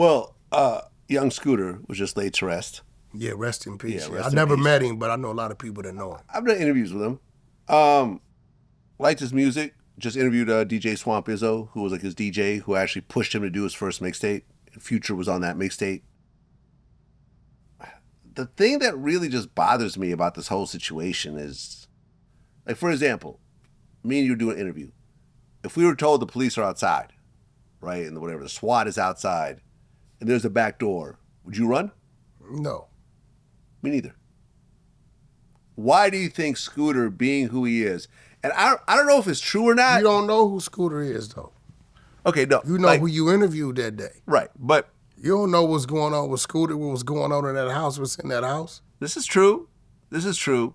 Well, young Scooter was just laid to rest. Yeah, rest in peace. Yeah, rest I in never peace. met him, but I know a lot of people that know him. I've done interviews with him. Liked his music. Just interviewed DJ Swamp Izzo, who was like his DJ, who actually pushed him to do his first mixtape. Future was on that mixtape. The thing that really just bothers me about this whole situation is, like, for example, me and you do an interview. If we were told the police are outside, right, and whatever, the SWAT is outside, and there's a back door, would you run? No. Me neither. Why do you think Scooter, being who he is, and I don't know if it's true or not. You don't know who Scooter is, though. Okay, no. You know who you interviewed that day. Right, but you don't know what's going on with Scooter, what was going on in that house, what's in that house. This is true. This is true.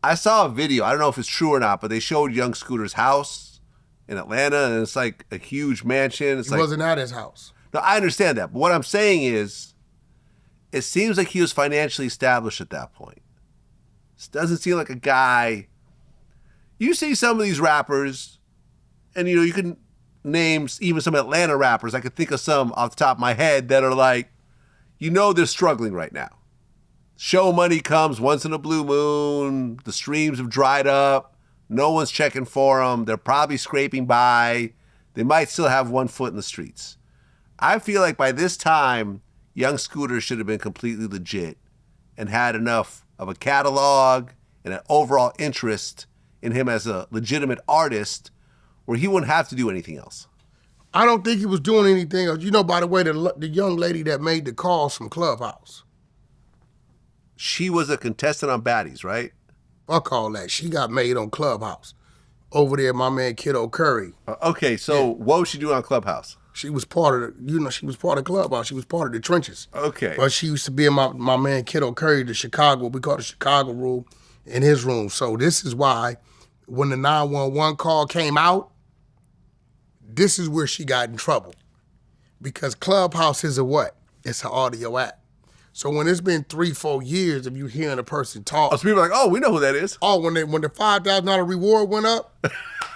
I saw a video. I don't know if it's true or not, but they showed young Scooter's house in Atlanta, and it's like a huge mansion. He wasn't at his house. No, I understand that. But what I'm saying is, it seems like he was financially established at that point. This doesn't seem like a guy. You see some of these rappers, and you can name even some Atlanta rappers. I could think of some off the top of my head that are like, they're struggling right now. Show money comes once in a blue moon. The streams have dried up. No one's checking for them. They're probably scraping by. They might still have one foot in the streets. I feel like by this time, young Scooter should have been completely legit and had enough of a catalog and an overall interest in him as a legitimate artist where he wouldn't have to do anything else. I don't think he was doing anything else. By the way, the young lady that made the calls from Clubhouse. She was a contestant on Baddies, right? Fuck all that. She got made on Clubhouse. Over there, my man Kiddo Curry. Okay, so what was she doing on Clubhouse? She was part of she was part of Clubhouse. She was part of the trenches. Okay. But she used to be in my man Kiddo Curry, we call it the Chicago room, in his room. So this is why when the 911 call came out, this is where she got in trouble. Because Clubhouse is a what? It's an audio app. So when it's been 3-4 years of you hearing a person talk. So people are like, oh, we know who that is. Oh, when the $5,000 reward went up,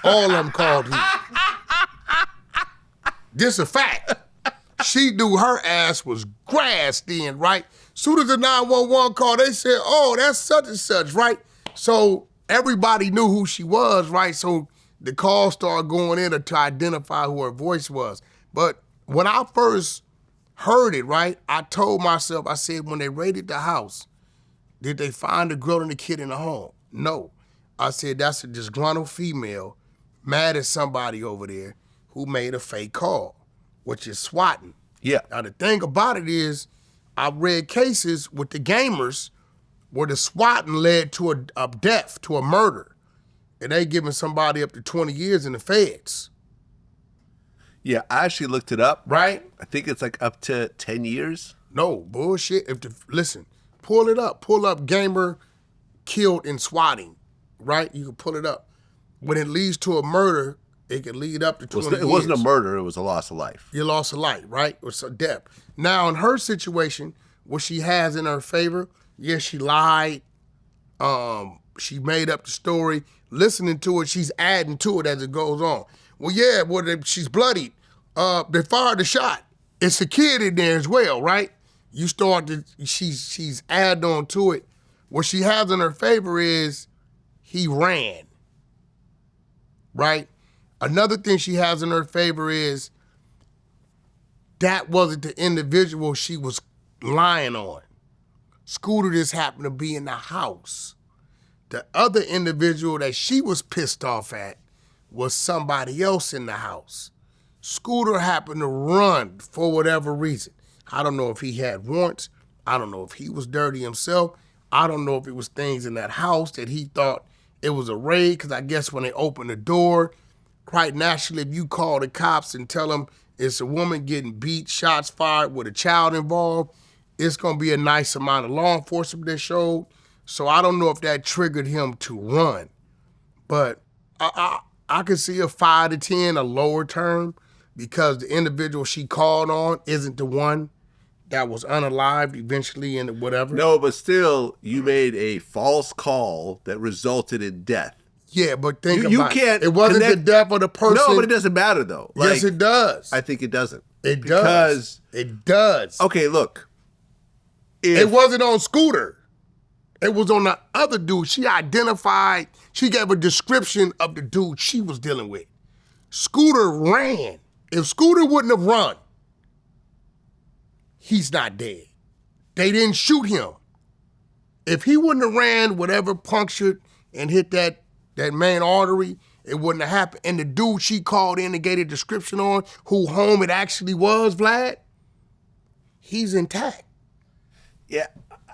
all of them called him. This a fact. She knew her ass was grass then, right? Soon as the 911 call, they said, oh, that's such and such, right? So everybody knew who she was, right? So the call started going in to identify who her voice was. But when I first heard it, right, I told myself, I said, when they raided the house, did they find the girl and the kid in the home? No. I said, that's a disgruntled female mad at somebody over there who made a fake call, which is swatting. Yeah. Now, the thing about it is, I've read cases with the gamers where the swatting led to a death, to a murder, and they giving somebody up to 20 years in the feds. Yeah, I actually looked it up. Right? I think it's like up to 10 years. No, bullshit. Listen, pull it up. Pull up gamer killed in swatting, right? You can pull it up. When it leads to a murder, it can lead up to 20 years. It wasn't a murder, it was a loss of life. You lost a life, right? Or a death. Now, in her situation, what she has in her favor, yes, she lied. She made up the story. Listening to it, she's adding to it as it goes on. Well, yeah, she's bloodied. They fired the shot. It's a kid in there as well, right? You start to, she's added on to it. What she has in her favor is he ran, right? Another thing she has in her favor is that wasn't the individual she was lying on. Scooter just happened to be in the house. The other individual that she was pissed off at was somebody else in the house. Scooter happened to run for whatever reason. I don't know if he had warrants. I don't know if he was dirty himself. I don't know if it was things in that house that he thought it was a raid, because I guess when they opened the door, quite naturally, if you call the cops and tell them it's a woman getting beat, shots fired with a child involved, it's going to be a nice amount of law enforcement that showed. So I don't know if that triggered him to run. But I could see a 5 to 10, a lower term, because the individual she called on isn't the one that was unalived eventually and whatever. No, but still, you made a false call that resulted in death. Yeah, but you can't it wasn't the death of the person. No, but it doesn't matter, though. Yes, it does. I think it doesn't. It Because, does. It does. okay, look. It wasn't on Scooter. It was on the other dude. She identified, she gave a description of the dude she was dealing with. Scooter ran. If Scooter wouldn't have run, he's not dead. They didn't shoot him. If he wouldn't have ran, whatever punctured and hit that main artery, it wouldn't have happened. And the dude she called in and gave a description on, who home it actually was, Vlad, he's intact. Yeah,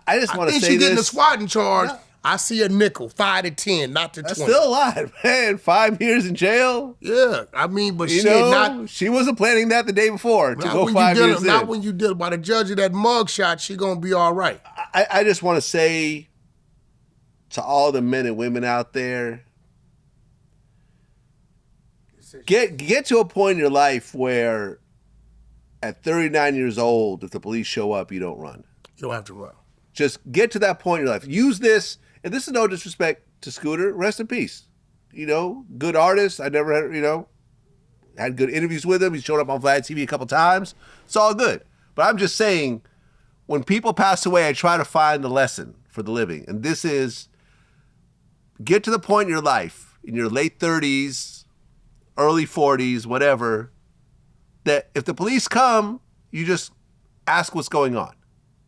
I just want to say this. I think she's getting a swatting charge. No. I see a nickel, 5 to 10, not to 20. That's still a lot, man. 5 years in jail. Yeah, I mean, but she wasn't planning that the day before to go 5 years in. Not when you did it. By the judge of that mug shot, she gonna be all right. I just want to say to all the men and women out there, get to a point in your life where at 39 years old, if the police show up, you don't run. You don't have to run. Just get to that point in your life. Use this, and this is no disrespect to Scooter. Rest in peace. Good artist. I never had good interviews with him. He's showed up on Vlad TV a couple times. It's all good. But I'm just saying, when people pass away, I try to find the lesson for the living. And this is, get to the point in your life, in your late 30s, early 40s, whatever, that if the police come, you just ask what's going on.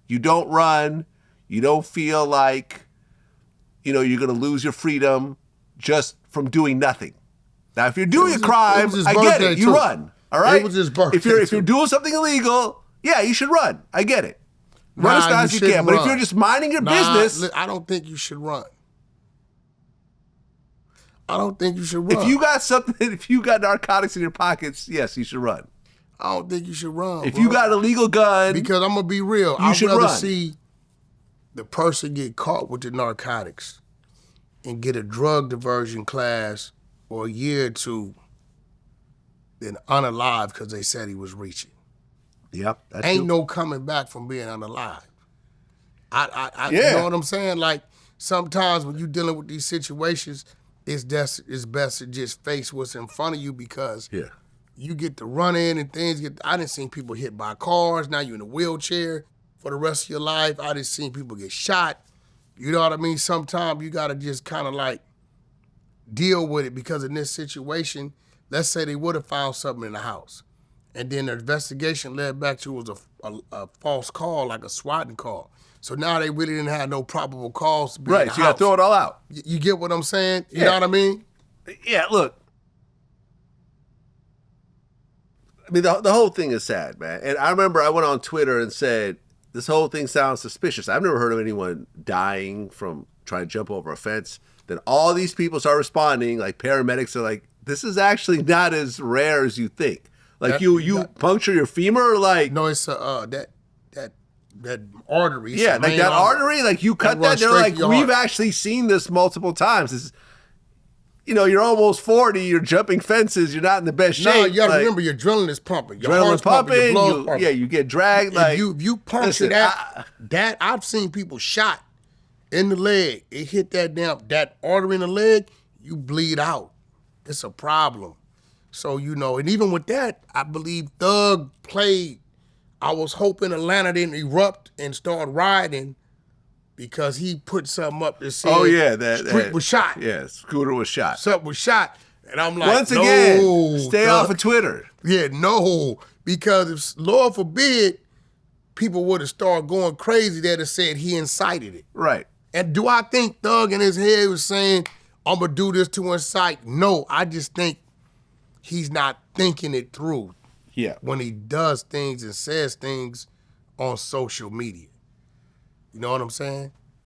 You don't run. You don't feel like, you're going to lose your freedom just from doing nothing. Now, if you're doing a crime, I get it. You run. All right? It was his birthday. If you're doing something illegal, yeah, you should run. I get it. Run as fast as you can. But if you're just minding your business. I don't think you should run. I don't think you should run. If you got narcotics in your pockets, yes, you should run. I don't think you should run. If you got an illegal gun, because I'm gonna be real, I'd rather see the person get caught with the narcotics and get a drug diversion class or a year or two than unalive because they said he was reaching. Yep, ain't no coming back from being unalive. Yeah. You know what I'm saying? Like sometimes when you're dealing with these situations, it's best to just face what's in front of you because. Yeah. You get to run in and things I done seen people hit by cars. Now you're in a wheelchair for the rest of your life. I done seen people get shot. You know what I mean? Sometimes you got to just kind of like deal with it because in this situation, let's say they would have found something in the house. And then the investigation led back to was a false call, like a swatting call. So now they really didn't have no probable cause to be in the so you got to throw it all out. You get what I'm saying? You know what I mean? Yeah, look. I mean, the whole thing is sad, man. And I remember I went on Twitter and said, this whole thing sounds suspicious. I've never heard of anyone dying from trying to jump over a fence. Then all these people start responding, like paramedics are like, this is actually not as rare as you think. Like you puncture your femur, like no, it's that artery. Yeah, like that artery, like you cut that. They're like, we've actually seen this multiple times. This is, you're almost 40, you're jumping fences, you're not in the best shape. No, you gotta remember your adrenaline is pumping. Your adrenaline's pumping, your blood's pumping. Yeah, you get dragged. Like you puncture that I've seen people shot in the leg. It hit that artery in the leg, you bleed out. It's a problem. So, and even with that, I believe Thug played. I was hoping Atlanta didn't erupt and start rioting because he put something up that said Street was shot. Yeah, Scooter was shot. Something was shot. And I'm like, once again, stay off of Twitter. Yeah, no. Because if, Lord forbid, people would have started going crazy, they'd have said he incited it. Right. And do I think Thug in his head was saying, I'm going to do this to incite? No, I just think he's not thinking it through. Yeah. When he does things and says things on social media. You know what I'm saying?